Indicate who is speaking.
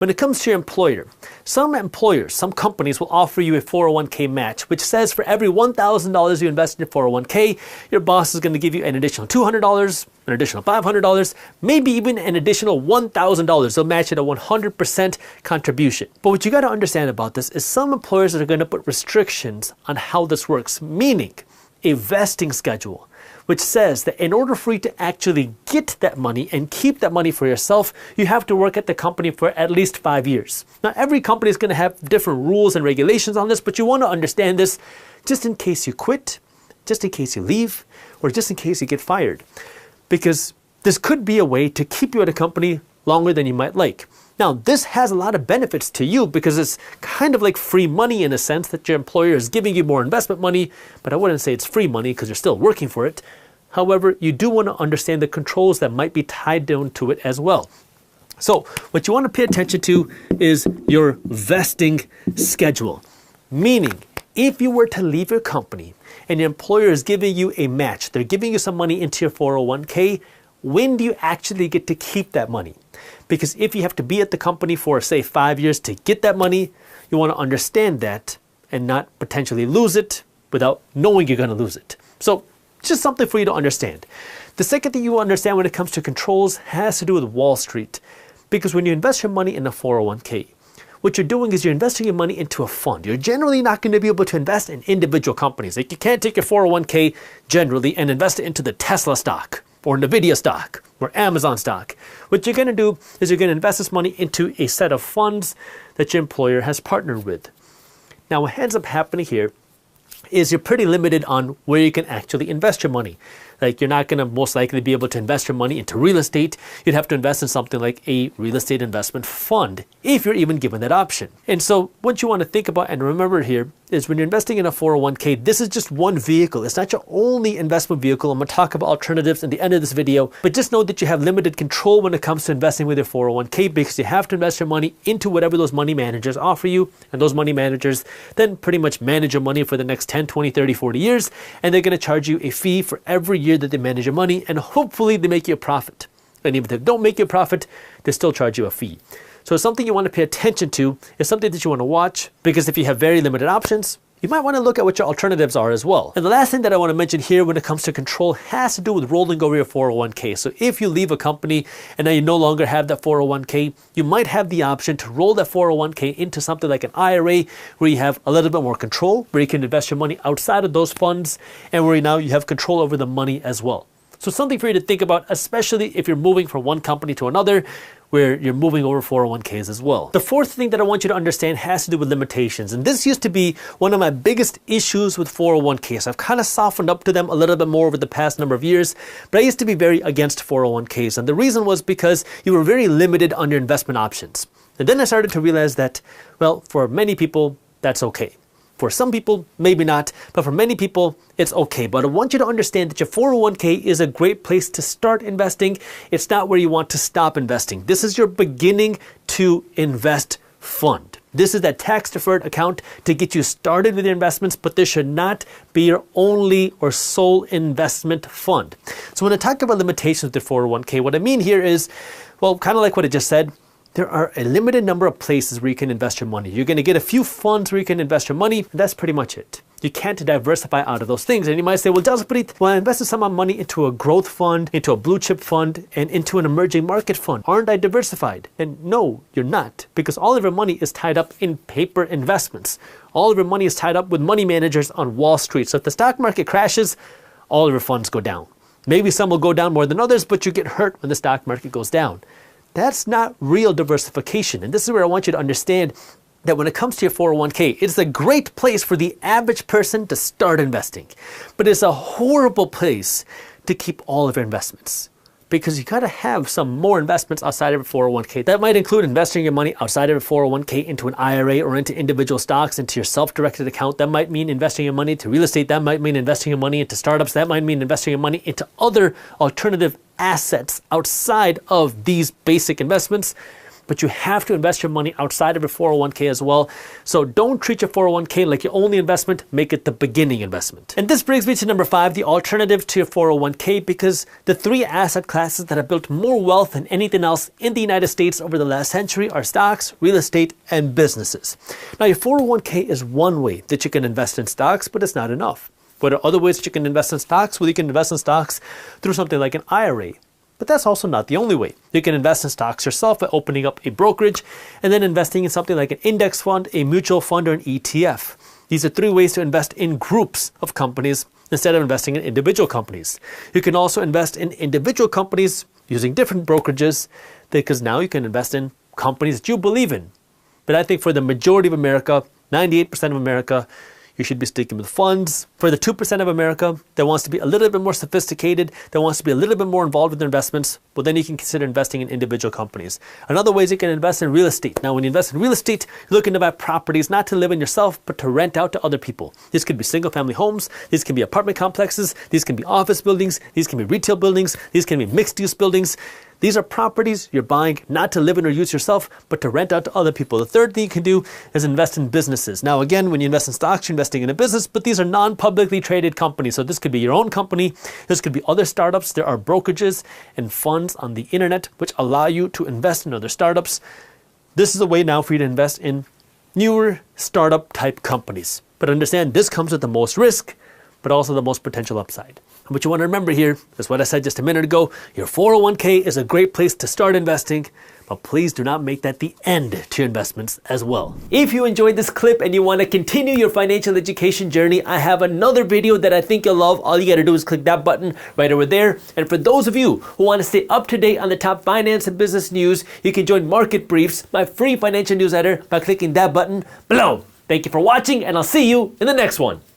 Speaker 1: When it comes to your employer, some companies will offer you a 401k match, which says for every $1,000 you invest in your 401k, your boss is going to give you an additional $200, an additional $500, maybe even an additional $1,000. They'll match it at 100% contribution. But what you got to understand about this is some employers are going to put restrictions on how this works, meaning a vesting schedule, which says that in order for you to actually get that money and keep that money for yourself, you have to work at the company for at least 5 years. Now, every company is going to have different rules and regulations on this, but you want to understand this just in case you quit, just in case you leave, or just in case you get fired. Because this could be a way to keep you at a company longer than you might like. Now, this has a lot of benefits to you because it's kind of like free money in a sense that your employer is giving you more investment money, but I wouldn't say it's free money because you're still working for it. However, you do want to understand the controls that might be tied down to it as well. So what you want to pay attention to is your vesting schedule. Meaning, if you were to leave your company and your employer is giving you a match, they're giving you some money into your 401k, when do you actually get to keep that money? Because if you have to be at the company for, say, 5 years to get that money, you want to understand that and not potentially lose it without knowing you're going to lose it. So just something for you to understand. The second thing you understand when it comes to controls has to do with Wall Street. Because when you invest your money in a 401k, what you're doing is you're investing your money into a fund. You're generally not going to be able to invest in individual companies. Like you can't take your 401k generally and invest it into the Tesla stock or Nvidia stock or Amazon stock. What you're going to do is you're going to invest this money into a set of funds that your employer has partnered with. Now, what ends up happening here is you're pretty limited on where you can actually invest your money. Like you're not going to most likely be able to invest your money into real estate. You'd have to invest in something like a real estate investment fund if you're even given that option. And so what you want to think about and remember here is when you're investing in a 401k, this is just one vehicle. It's not your only investment vehicle. I'm going to talk about alternatives at the end of this video, but just know that you have limited control when it comes to investing with your 401k because you have to invest your money into whatever those money managers offer you. And those money managers then pretty much manage your money for the next 10, 20, 30, 40 years. And they're going to charge you a fee for every year that they manage your money, and hopefully they make you a profit. And even if they don't make you a profit, they still charge you a fee. So it's something you want to pay attention to. It's something that you want to watch because if you have very limited options, you might want to look at what your alternatives are as well. And the last thing that I want to mention here when it comes to control has to do with rolling over your 401k. So if you leave a company and now you no longer have that 401k, you might have the option to roll that 401k into something like an IRA where you have a little bit more control, where you can invest your money outside of those funds and where now you have control over the money as well. So something for you to think about, especially if you're moving from one company to another, where you're moving over 401ks as well. The fourth thing that I want you to understand has to do with limitations. And this used to be one of my biggest issues with 401ks. I've kind of softened up to them a little bit more over the past number of years, but I used to be very against 401ks. And the reason was because you were very limited on your investment options. And then I started to realize that, well, for many people, that's okay. For some people, maybe not, but for many people, it's okay. But I want you to understand that your 401k is a great place to start investing. It's not where you want to stop investing. This is your beginning to invest fund. This is that tax-deferred account to get you started with your investments, but this should not be your only or sole investment fund. So when I talk about limitations with the 401k, what I mean here is, well, kind of like what I just said, there are a limited number of places where you can invest your money. You're going to get a few funds where you can invest your money, and that's pretty much it. You can't diversify out of those things. And you might say, well, Jaspreet, well, I invested some of my money into a growth fund, into a blue chip fund, and into an emerging market fund. Aren't I diversified? And no, you're not, because all of your money is tied up in paper investments. All of your money is tied up with money managers on Wall Street. So if the stock market crashes, all of your funds go down. Maybe some will go down more than others, but you get hurt when the stock market goes down. That's not real diversification. And this is where I want you to understand that when it comes to your 401k, it's a great place for the average person to start investing. But it's a horrible place to keep all of your investments because you got to have some more investments outside of your 401k. That might include investing your money outside of your 401k into an IRA or into individual stocks, into your self-directed account. That might mean investing your money into real estate. That might mean investing your money into startups. That might mean investing your money into other alternative assets outside of these basic investments. but you have to invest your money outside of your 401k as well. So don't treat your 401k like your only investment, make it the beginning investment. And this brings me to number 5, the alternative to your 401k, because the 3 asset classes that have built more wealth than anything else in the United States over the last century are stocks, real estate, and businesses. Now, your 401k is one way that you can invest in stocks, but it's not enough. What are other ways that you can invest in stocks? Well, you can invest in stocks through something like an IRA. But that's also not the only way. You can invest in stocks yourself by opening up a brokerage and then investing in something like an index fund, a mutual fund, or an ETF. These are 3 ways to invest in groups of companies instead of investing in individual companies. You can also invest in individual companies using different brokerages, because now you can invest in companies that you believe in. But I think for the majority of America, 98% of America, you should be sticking with funds. For the 2% of America that wants to be a little bit more sophisticated, that wants to be a little bit more involved with their investments, well, then you can consider investing in individual companies. Another way is you can invest in real estate. Now, when you invest in real estate, you're looking to buy properties not to live in yourself, but to rent out to other people. This could be single-family homes. These can be apartment complexes. These can be office buildings. These can be retail buildings. These can be mixed-use buildings. These are properties you're buying not to live in or use yourself, but to rent out to other people. The third thing you can do is invest in businesses. Now, again, when you invest in stocks, you're investing in a business, but these are non-publicly traded companies. So this could be your own company. This could be other startups. There are brokerages and funds on the internet which allow you to invest in other startups. This is a way now for you to invest in newer startup type companies. But understand, this comes with the most risk, but also the most potential upside. What you want to remember here is what I said just a minute ago. Your 401k is a great place to start investing, but please do not make that the end to your investments as well. If you enjoyed this clip and you want to continue your financial education journey, I have another video that I think you'll love. All you got to do is click that button right over there. And for those of you who want to stay up to date on the top finance and business news, you can join Market Briefs, my free financial newsletter, by clicking that button below. Thank you for watching, and I'll see you in the next one.